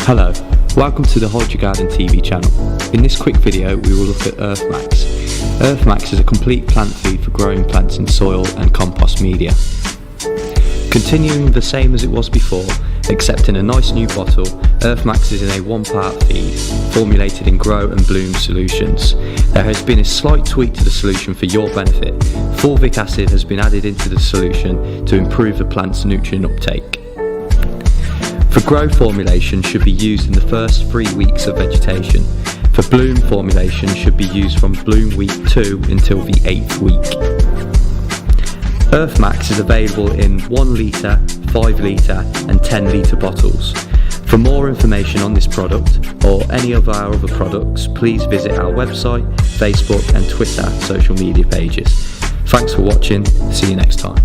Hello, welcome to the Hold Your Garden TV channel. In this quick video we will look at Earth Max. Earth Max is a complete plant feed for growing plants in soil and compost media. Continuing the same as it was before, except in a nice new bottle, Earth Max is in a 1-part feed, formulated in Grow and Bloom solutions. There has been a slight tweak to the solution for your benefit. Fulvic acid has been added into the solution to improve the plant's nutrient uptake. For Grow formulation should be used in the first 3 weeks of vegetation. For Bloom formulation should be used from Bloom week 2 until the 8th week. Earth Max is available in 1 litre, 5 litre and 10 litre bottles. For more information on this product or any of our other products, please visit our website, Facebook and Twitter social media pages. Thanks for watching, see you next time.